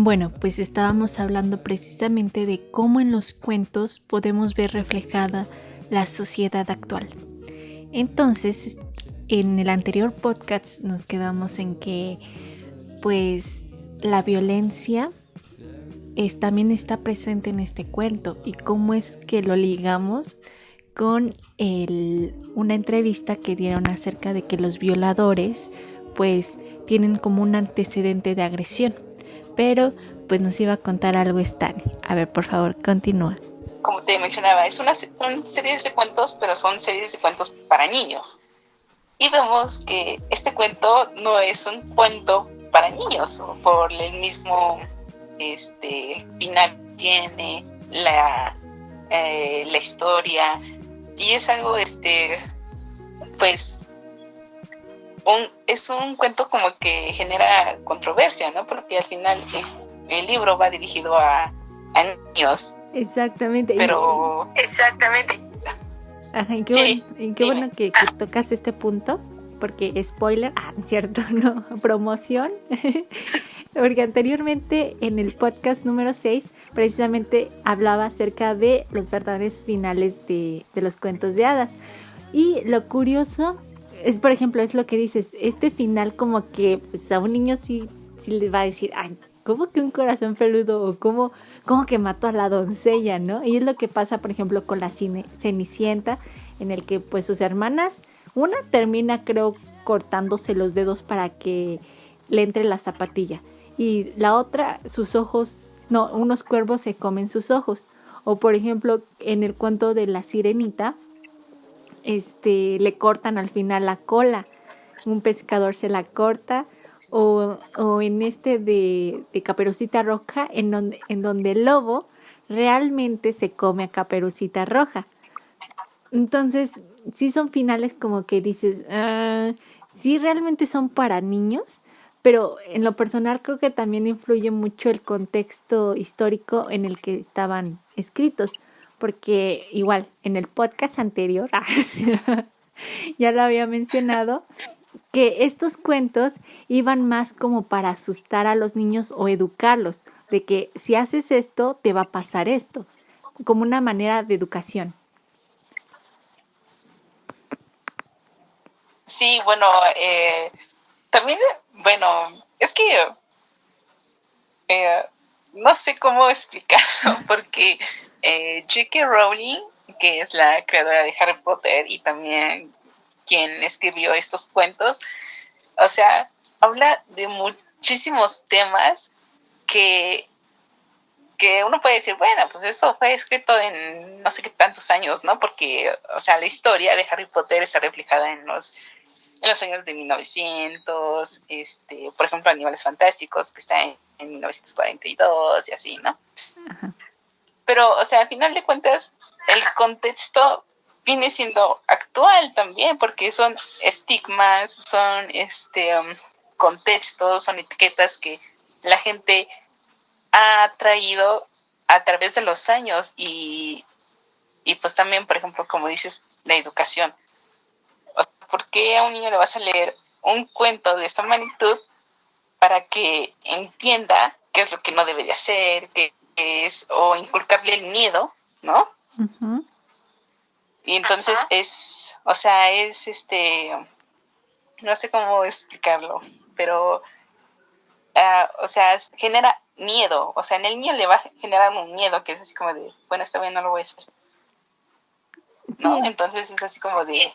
Bueno, pues estábamos hablando precisamente de cómo en los cuentos podemos ver reflejada la sociedad actual. Entonces, en el anterior podcast nos quedamos en que pues la violencia también está presente en este cuento y cómo es que lo ligamos con una entrevista que dieron acerca de que los violadores pues tienen como un antecedente de agresión. Pero pues nos iba a contar algo Stani. A ver, por favor, continúa. Como te mencionaba, son series de cuentos, pero son series de cuentos para niños. Y vemos que este cuento no es un cuento para niños, por el mismo final que tiene, la historia. Y es algo, pues, es un cuento como que genera controversia, ¿no? Porque al final el libro va dirigido a niños. Exactamente. Pero, exactamente. Ajá, y qué bueno que tocas este punto, porque spoiler, no es cierto, no, promoción, porque anteriormente en el podcast número 6 precisamente hablaba acerca de los verdaderos finales de los cuentos de hadas. Y lo curioso es, por ejemplo, es lo que dices, este final como que pues, a un niño sí le va a decir, ay, ¿cómo que un corazón peludo? O ¿cómo que mató a la doncella, ¿no? Y es lo que pasa, por ejemplo, con la Cenicienta, en el que pues sus hermanas, una termina creo cortándose los dedos para que le entre la zapatilla. Y la otra, sus ojos, no, unos cuervos se comen sus ojos. O por ejemplo, en el cuento de la Sirenita, le cortan al final la cola, un pescador se la corta, o en de Caperucita Roja, en donde el lobo realmente se come a Caperucita Roja. Entonces, sí son finales como que dices, sí realmente son para niños, pero en lo personal creo que también influye mucho el contexto histórico en el que estaban escritos, porque igual en el podcast anterior ya lo había mencionado, que estos cuentos iban más como para asustar a los niños o educarlos, de que si haces esto te va a pasar esto, como una manera de educación. Sí, bueno, también, bueno, es que no sé cómo explicarlo, porque J.K. Rowling, que es la creadora de Harry Potter y también quien escribió estos cuentos, o sea, habla de muchísimos temas que uno puede decir, bueno, pues eso fue escrito en no sé qué tantos años, ¿no? Porque, o sea, la historia de Harry Potter está reflejada en los años de 1900, por ejemplo, Animales Fantásticos, que está en 1942 y así, ¿no? Ajá. Pero, o sea, al final de cuentas, el contexto viene siendo actual también, porque son estigmas, son contextos, son etiquetas que la gente ha traído a través de los años y pues también, por ejemplo, como dices, la educación. O sea, ¿por qué a un niño le vas a leer un cuento de esta magnitud para que entienda qué es lo que no debería hacer, qué es, o inculcarle el miedo, ¿no? Uh-huh. Y entonces es, o sea, es no sé cómo explicarlo, pero o sea, genera miedo, o sea, en el niño le va a generar un miedo que es así como de, bueno, esta vez no lo voy a hacer, ¿no? Sí. Entonces es así como de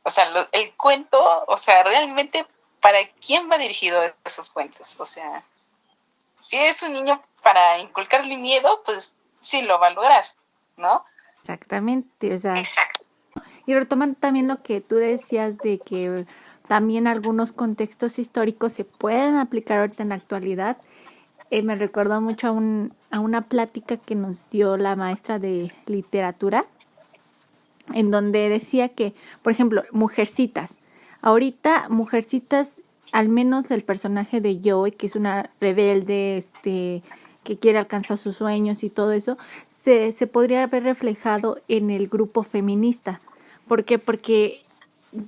o sea, el cuento, o sea, realmente, ¿para quién va dirigido esos cuentos? O sea, si es un niño para inculcarle miedo, pues sí lo va a lograr, ¿no? Exactamente, o sea. Exacto. Y retomando también lo que tú decías de que también algunos contextos históricos se pueden aplicar ahorita en la actualidad, me recordó mucho a una plática que nos dio la maestra de literatura, en donde decía que, por ejemplo, Mujercitas. Ahorita, Mujercitas, al menos el personaje de Joey, que es una rebelde, que quiere alcanzar sus sueños y todo eso, se podría ver reflejado en el grupo feminista. ¿Por qué? Porque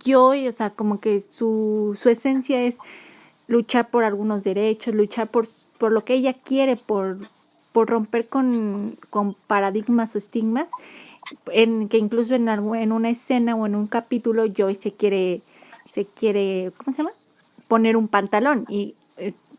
Joey, o sea, como que su esencia es luchar por algunos derechos, luchar por lo que ella quiere, por romper con paradigmas o estigmas, que incluso en una escena o en un capítulo Joyce se quiere, ¿cómo se llama? Poner un pantalón, y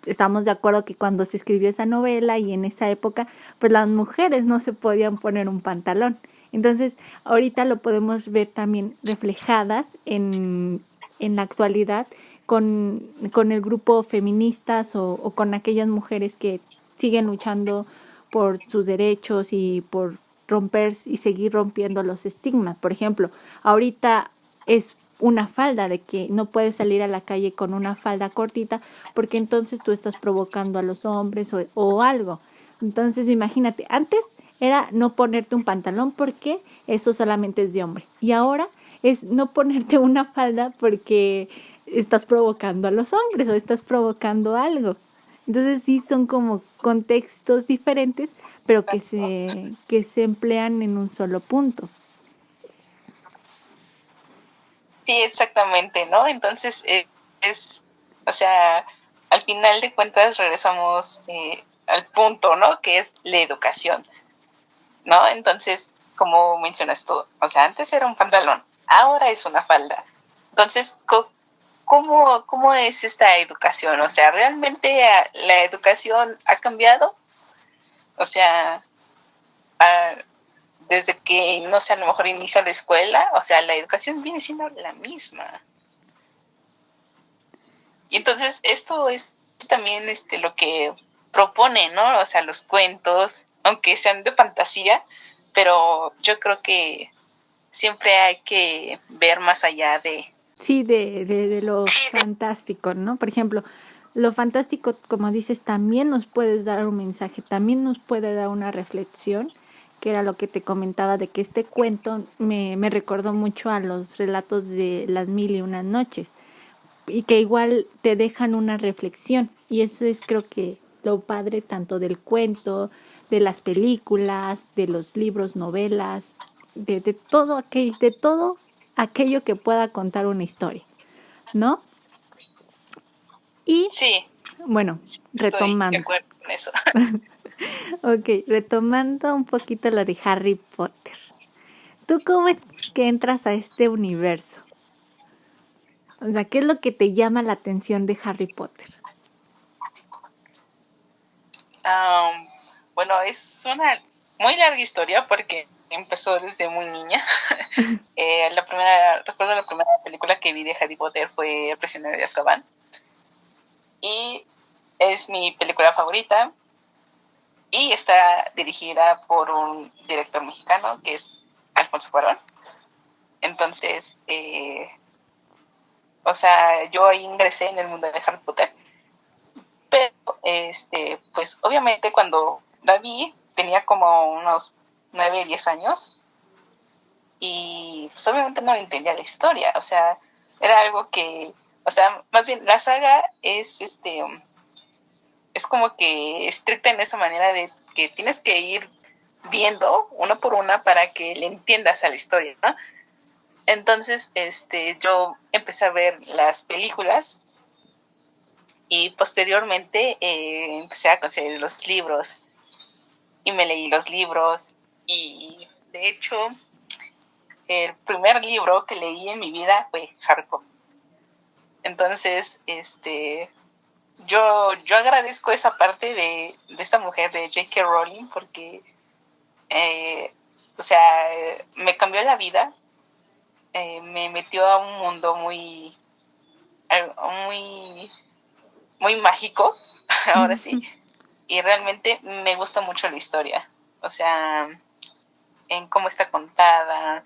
estamos de acuerdo que cuando se escribió esa novela y en esa época, pues las mujeres no se podían poner un pantalón. Entonces, ahorita lo podemos ver también reflejadas en la actualidad con el grupo feministas o con aquellas mujeres que siguen luchando por sus derechos y por romper y seguir rompiendo los estigmas. Por ejemplo, ahorita es una falda, de que no puedes salir a la calle con una falda cortita porque entonces tú estás provocando a los hombres o algo. Entonces imagínate, antes era no ponerte un pantalón porque eso solamente es de hombre, y ahora es no ponerte una falda porque estás provocando a los hombres o estás provocando algo. Entonces sí son como contextos diferentes, pero que se emplean en un solo punto. Sí, exactamente, ¿no? Entonces o sea, al final de cuentas regresamos al punto, ¿no? Que es la educación, ¿no? Entonces, como mencionas tú, o sea, antes era un pantalón, ahora es una falda. Entonces, ¿cómo es esta educación? O sea, ¿realmente la educación ha cambiado? O sea, desde que, no sé, a lo mejor inició la escuela, o sea, la educación viene siendo la misma. Y entonces esto es también lo que propone, ¿no? O sea, los cuentos, aunque sean de fantasía, pero yo creo que siempre hay que ver más allá de... Sí, de lo fantástico, ¿no? Por ejemplo, lo fantástico, como dices, también nos puede dar un mensaje, también nos puede dar una reflexión, que era lo que te comentaba, de que este cuento me recordó mucho a los relatos de Las Mil y Unas Noches, y que igual te dejan una reflexión, y eso es, creo que, lo padre tanto del cuento, de las películas, de los libros, novelas, de todo aquello que pueda contar una historia, ¿no? Y Sí, bueno, estoy de retomando. acuerdo con eso. Ok, retomando un poquito lo de Harry Potter. ¿Tú cómo es que entras a este universo? O sea, ¿qué es lo que te llama la atención de Harry Potter? Bueno, es una muy larga historia porque empezó desde muy niña. Recuerdo la primera película que vi de Harry Potter fue El prisionero de Azkaban. Y es mi película favorita. Y está dirigida por un director mexicano que es Alfonso Cuarón. Entonces, o sea, yo ahí ingresé en el mundo de Harry Potter. Pero, pues obviamente cuando la vi tenía como unos 9, 10 años y pues obviamente no entendía la historia, o sea, era algo que, o sea, más bien la saga es como que estricta en esa manera de que tienes que ir viendo una por una para que le entiendas a la historia, ¿no? Entonces, yo empecé a ver las películas y posteriormente empecé a conseguir los libros y me leí los libros y de hecho el primer libro que leí en mi vida fue Harry Potter. Entonces, yo agradezco esa parte de esta mujer, de J.K. Rowling, porque, o sea, me cambió la vida, me metió a un mundo muy, muy, muy mágico, ahora sí, y realmente me gusta mucho la historia, o sea, en cómo está contada,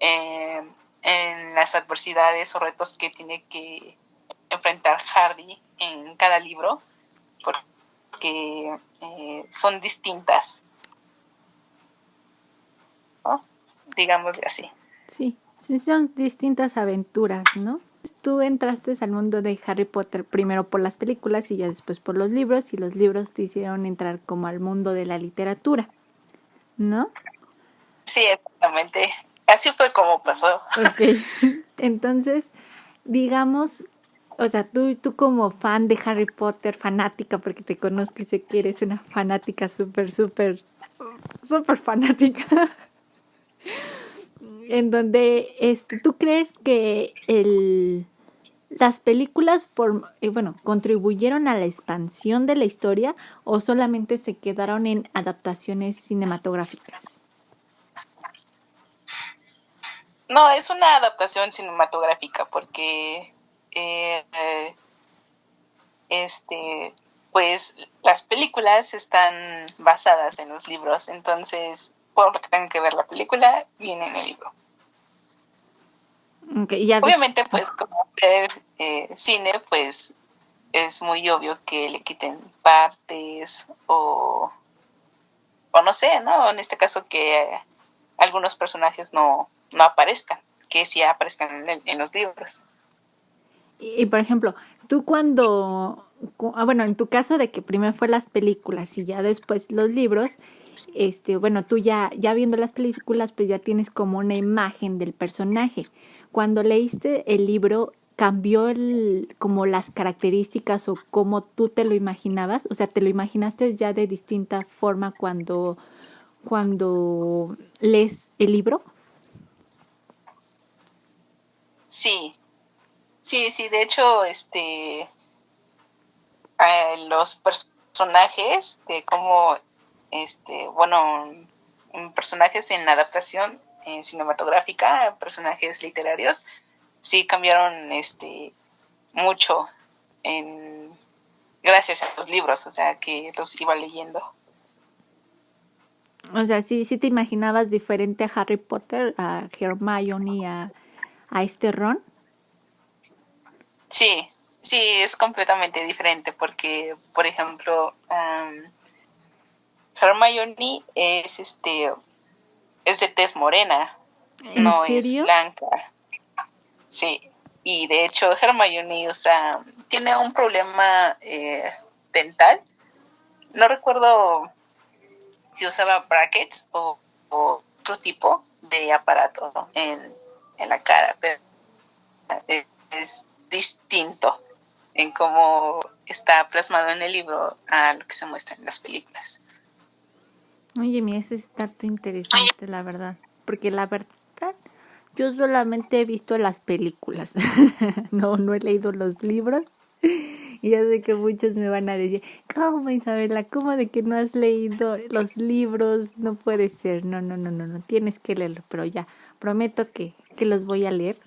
en las adversidades o retos que tiene que enfrentar Harry en cada libro, porque son distintas, ¿no? Digámosle así. Sí, sí son distintas aventuras, ¿no? Tú entraste al mundo de Harry Potter primero por las películas y ya después por los libros, y los libros te hicieron entrar como al mundo de la literatura, ¿no? Sí, exactamente. Así fue como pasó. Ok. Entonces, digamos, O sea, tú como fan de Harry Potter, fanática, porque te conozco y sé que eres una fanática súper fanática, en donde tú crees que las películas bueno, contribuyeron a la expansión de la historia o solamente se quedaron en adaptaciones cinematográficas. No, es una adaptación cinematográfica porque pues las películas están basadas en los libros, entonces por lo que tengan que ver la película viene en el libro. Okay, ya obviamente pues como ver cine pues es muy obvio que le quiten partes o no sé, ¿no? En este caso que algunos personajes no aparezcan, que sí aparezcan en los libros. Y por ejemplo, tú bueno, en tu caso de que primero fue las películas y ya después los libros, bueno, tú ya viendo las películas, pues ya tienes como una imagen del personaje. Cuando leíste el libro, ¿cambió como las características o cómo tú te lo imaginabas? O sea, ¿te lo imaginaste ya de distinta forma cuando lees el libro? Sí, de hecho, los personajes de cómo, bueno, personajes en adaptación cinematográfica, personajes literarios, sí cambiaron mucho gracias a los libros, o sea, que los iba leyendo. O sea, sí te imaginabas diferente a Harry Potter, a Hermione, a Ron. Sí, es completamente diferente porque, por ejemplo, Hermione es de tez morena, ¿En no es serio? blanca. Sí, y de hecho Hermione tiene un problema dental. No recuerdo si usaba brackets o otro tipo de aparato en la cara, pero es distinto en cómo está plasmado en el libro a lo que se muestra en las películas. Oye, mira, ese es dato interesante, la verdad. Porque la verdad, yo solamente he visto las películas. No he leído los libros. Y ya sé que muchos me van a decir, ¿cómo, Isabela? ¿Cómo de que no has leído los libros? No puede ser. No. Tienes que leerlo. Pero ya, prometo que los voy a leer.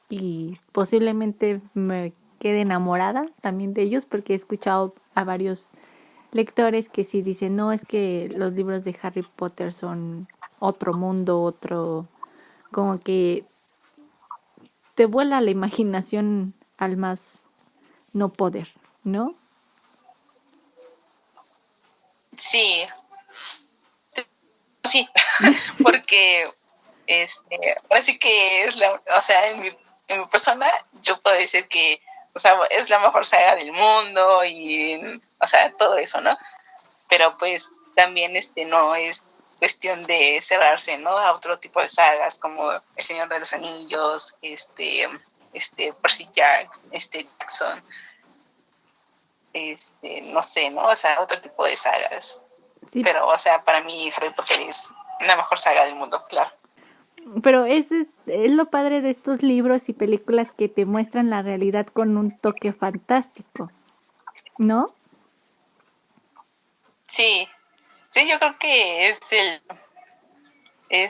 Y posiblemente me quede enamorada también de ellos porque he escuchado a varios lectores que sí dicen, no, es que los libros de Harry Potter son otro mundo, como que te vuela la imaginación al más no poder, ¿no? Sí, sí, porque ahora sí que es o sea, en mi persona yo puedo decir que, o sea, es la mejor saga del mundo y, o sea, todo eso, ¿no? Pero pues también no es cuestión de cerrarse, ¿no? A otro tipo de sagas como El Señor de los Anillos, Percy Jackson, Jackson, no sé, ¿no? O sea, otro tipo de sagas. Sí, Pero, o sea, para mí Harry Potter es la mejor saga del mundo, claro. pero es lo padre de estos libros y películas que te muestran la realidad con un toque fantástico, ¿no? Sí, yo creo que es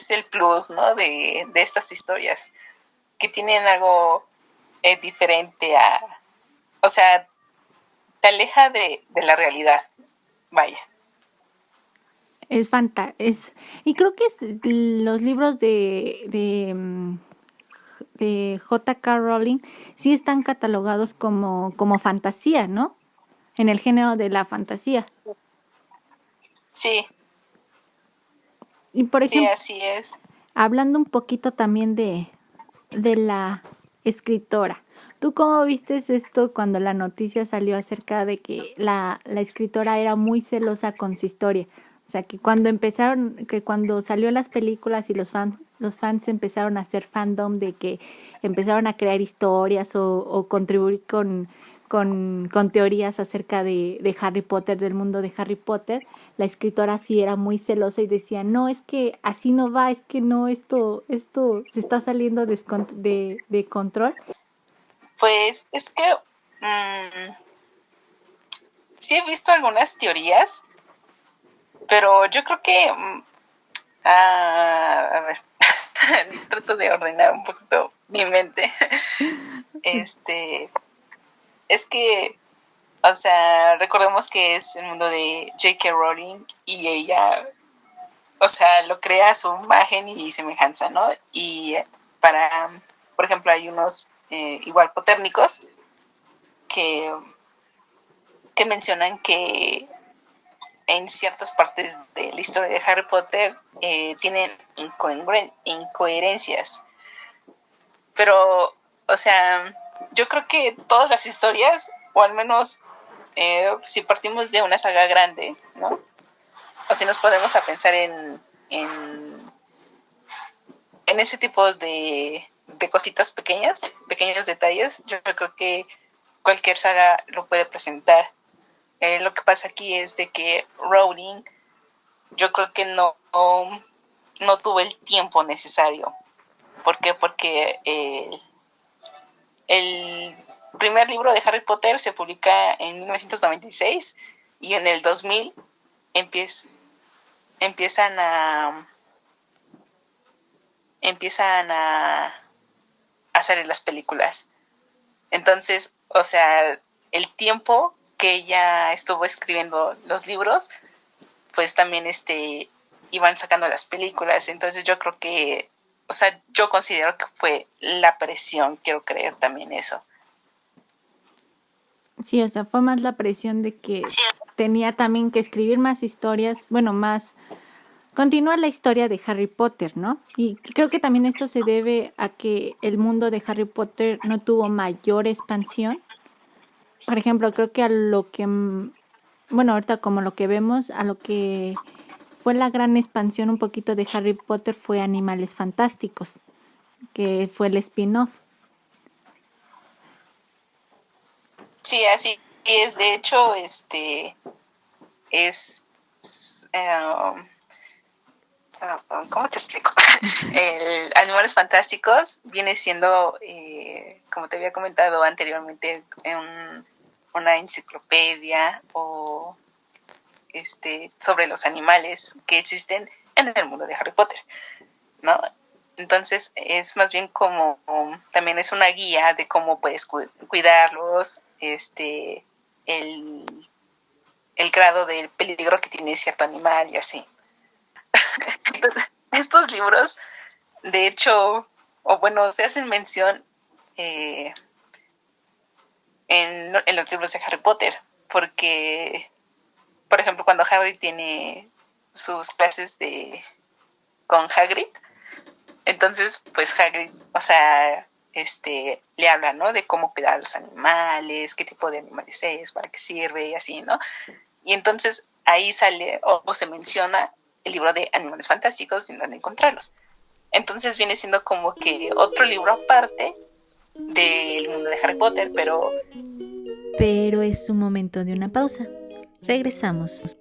el plus, ¿no? De estas historias, que tienen algo diferente o sea, te aleja de la realidad, vaya. Y creo que los libros de J.K. Rowling sí están catalogados como fantasía, ¿no? En el género de la fantasía. Sí, Y por ejemplo, así es. hablando un poquito también de la escritora, ¿tú cómo viste esto cuando la noticia salió acerca de que la escritora era muy celosa con su historia? O sea, que cuando salió las películas y los fans empezaron a hacer fandom, de que empezaron a crear historias o contribuir con teorías acerca de Harry Potter, del mundo de Harry Potter, la escritora sí era muy celosa y decía, no, es que así no va, es que no, esto se está saliendo de control. Pues es que sí he visto algunas teorías, pero yo creo que a ver, trato de ordenar un poquito mi mente. Es que, o sea, recordemos que es el mundo de J.K. Rowling y ella, o sea, lo crea a su imagen y semejanza, ¿no? Y por ejemplo, hay unos igual potérnicos que mencionan que en ciertas partes de la historia de Harry Potter tienen incoherencias. Pero, o sea, yo creo que todas las historias, o al menos si partimos de una saga grande, ¿no? O si nos podemos a pensar en ese tipo de cositas pequeñas, pequeños detalles, yo creo que cualquier saga lo puede presentar. Lo que pasa aquí es de que Rowling, yo creo que no tuvo el tiempo necesario. ¿Por qué? Porque el primer libro de Harry Potter se publica en 1996 y en el 2000 empiezan a hacer las películas. Entonces, o sea, el tiempo que ella estuvo escribiendo los libros, pues también iban sacando las películas. Entonces yo creo que, o sea, yo considero que fue la presión, quiero creer también eso. Sí, o sea, fue más la presión de que tenía también que escribir más historias, bueno, continuar la historia de Harry Potter, ¿no? Y creo que también esto se debe a que el mundo de Harry Potter no tuvo mayor expansión. Por ejemplo, creo que bueno, ahorita como lo que vemos, a lo que fue la gran expansión un poquito de Harry Potter fue Animales Fantásticos, que fue el spin-off. Sí, así es. De hecho, ¿cómo te explico? El Animales Fantásticos viene siendo, como te había comentado anteriormente, una enciclopedia o sobre los animales que existen en el mundo de Harry Potter, ¿no? Entonces es más bien como, también es una guía de cómo puedes cuidarlos, el grado del peligro que tiene cierto animal y así. Entonces, estos libros, de hecho, o bueno, se hacen mención en los libros de Harry Potter, porque, por ejemplo, cuando Harry tiene sus clases con Hagrid, entonces, pues Hagrid, o sea, le habla, ¿no? De cómo cuidar a los animales, qué tipo de animales es, para qué sirve y así, ¿no? Y entonces ahí sale o se menciona el libro de Animales Fantásticos y dónde encontrarlos. Entonces viene siendo como que otro libro aparte del mundo de Harry Potter, pero es un momento de una pausa. Regresamos.